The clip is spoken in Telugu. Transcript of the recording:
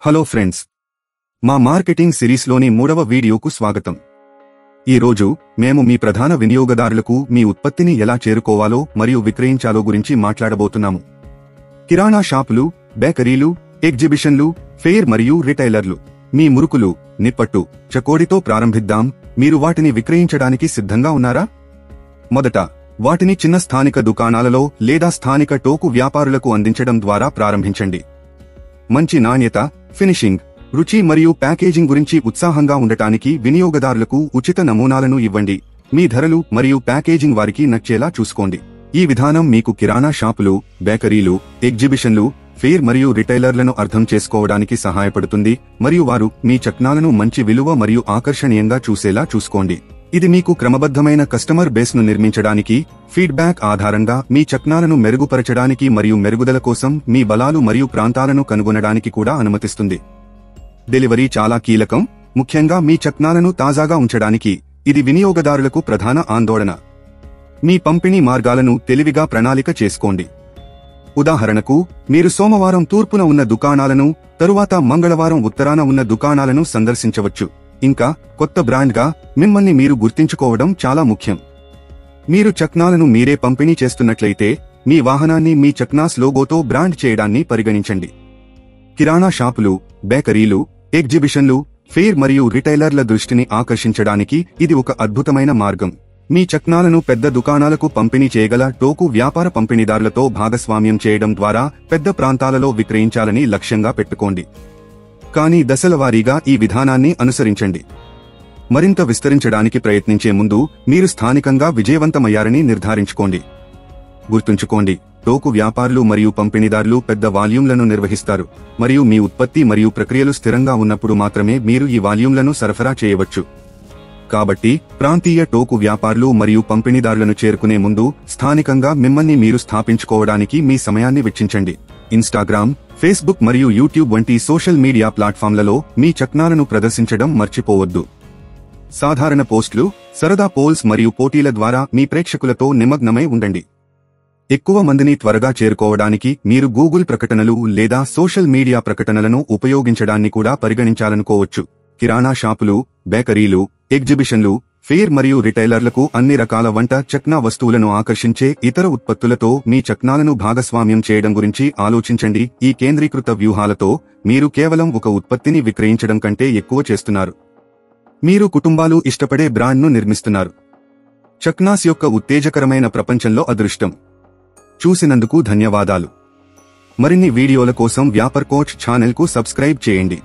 హలో ఫ్రెండ్స్, మా మార్కెటింగ్ సిరీస్లోని 3వ వీడియోకు స్వాగతం. ఈరోజు మేము మీ ప్రధాన వినియోగదారులకు మీ ఉత్పత్తిని ఎలా చేరుకోవాలో మరియు విక్రయించాలో గురించి మాట్లాడబోతున్నాము. కిరాణా షాపులు, బేకరీలు, ఎగ్జిబిషన్లు, ఫెయిర్ మరియు రిటైలర్లు. మీ మురుకులు, నిప్పట్టు, చకోడితో ప్రారంభిద్దాం. మీరు వాటిని విక్రయించడానికి సిద్ధంగా ఉన్నారా? మొదట వాటిని చిన్న స్థానిక దుకాణాలలో లేదా స్థానిక టోకు వ్యాపారులకు అందించడం ద్వారా ప్రారంభించండి. మంచి నాణ్యత, ఫినిషింగ్, రుచి మరియు ప్యాకేజింగ్ గురించి ఉత్సాహంగా ఉండటానికి వినియోగదారులకు ఉచిత నమూనాలను ఇవ్వండి. మీ ధరలు మరియు ప్యాకేజింగ్ వారికి నచ్చేలా చూసుకోండి. ఈ విధానం మీకు కిరాణా షాపులు, బేకరీలు, ఎగ్జిబిషన్లు, ఫెయిర్ మరియు రిటైలర్లను అర్థం చేసుకోవడానికి సహాయపడుతుంది మరియు వారు మీ చక్నాలను మంచి విలువ మరియు ఆకర్షణీయంగా చూసేలా చూసుకోండి. ఇది మీకు క్రమబద్ధమైన కస్టమర్ బేస్ను నిర్మించడానికి, ఫీడ్బ్యాక్ ఆధారంగా మీ చక్నాలను మెరుగుపరచడానికి మరియు మెరుగుదల కోసం మీ బలాలు మరియు ప్రాంతాలను కనుగొనడానికి కూడా అనుమతిస్తుంది. డెలివరీ చాలా కీలకం, ముఖ్యంగా మీ చక్నాలను తాజాగా ఉంచడానికి. ఇది వినియోగదారులకు ప్రధాన ఆందోళన. మీ పంపిణీ మార్గాలను తెలివిగా ప్రణాళిక చేసుకోండి. ఉదాహరణకు, మీరు సోమవారం తూర్పున ఉన్న దుకాణాలను, తరువాత మంగళవారం ఉత్తరాన ఉన్న దుకాణాలను సందర్శించవచ్చు. ఇంకా కొత్త బ్రాండ్గా మిమ్మల్ని మీరు గుర్తించుకోవడం చాలా ముఖ్యం. మీరు చక్నాలను మీరే పంపిణీ చేస్తున్నట్లయితే మీ వాహనాన్ని మీ చక్నాస్ లోగోతో బ్రాండ్ చేయడాన్ని పరిగణించండి. కిరాణా షాపులు, బేకరీలు, ఎగ్జిబిషన్లు, ఫెయిర్ మరియు రిటైలర్ల దృష్టిని ఆకర్షించడానికి ఇది ఒక అద్భుతమైన మార్గం. మీ చక్నాలను పెద్ద దుకాణాలకు పంపిణీ చేయగల టోకు వ్యాపార పంపిణీదారులతో భాగస్వామ్యం చేయడం ద్వారా పెద్ద ప్రాంతాలలో విక్రయించాలని లక్ష్యంగా పెట్టుకోండి. కానీ దశలవారీగా ఈ విధానాన్ని అనుసరించండి. మరింత విస్తరించడానికి ప్రయత్నించే ముందు మీరు స్థానికంగా విజయవంతమయ్యారని నిర్ధారించుకోండి. గుర్తుంచుకోండి, టోకు వ్యాపారులు మరియు పంపిణీదారులు పెద్ద వాల్యూమ్లను నిర్వహిస్తారు మరియు మీ ఉత్పత్తి మరియు ప్రక్రియలు స్థిరంగా ఉన్నప్పుడు మాత్రమే మీరు ఈ వాల్యూమ్లను సరఫరా చేయవచ్చు. కాబట్టి ప్రాంతీయ టోకు వ్యాపారులు మరియు పంపిణీదారులను చేరుకునే ముందు స్థానికంగా మిమ్మల్ని మీరు స్థాపించుకోవడానికి మీ సమయాన్ని వెచ్చించండి. ఇన్స్టాగ్రామ్, ఫేస్బుక్ మరియు యూట్యూబ్ వంటి సోషల్ మీడియా ప్లాట్ఫామ్లలో మీ చక్నాలను ప్రదర్శించడం మర్చిపోవద్దు. సాధారణ పోస్టులు, సరదా పోల్స్ మరియు పోటీల ద్వారా మీ ప్రేక్షకులతో నిమగ్నమై ఉండండి. ఎక్కువ మందిని త్వరగా చేరుకోవడానికి మీరు గూగుల్ ప్రకటనలు లేదా సోషల్ మీడియా ప్రకటనలను ఉపయోగించడాన్ని కూడా పరిగణించాలనుకోవచ్చు. కిరాణా షాపులు, బేకరీలు, ఎగ్జిబిషన్లు, ఫెయిర్ మరియు రిటైలర్లకు అన్ని రకాల వంట చక్నా వస్తువులను ఆకర్షించే ఇతర ఉత్పత్తులతో మీ చక్నాలను భాగస్వామ్యం చేయడం గురించి ఆలోచించండి. ఈ కేంద్రీకృత వ్యూహాలతో మీరు కేవలం ఒక ఉత్పత్తిని విక్రయించడం కంటే ఎక్కువ చేస్తున్నారు. మీరు కుటుంబాలు ఇష్టపడే బ్రాండ్ను నిర్మిస్తున్నారు. చక్నాస్ యొక్క ఉత్తేజకరమైన ప్రపంచంలో అదృష్టం. చూసినందుకు ధన్యవాదాలు. మరిన్ని వీడియోల కోసం వ్యాపార్ కోచ్ ఛానల్కు సబ్స్క్రైబ్ చేయండి.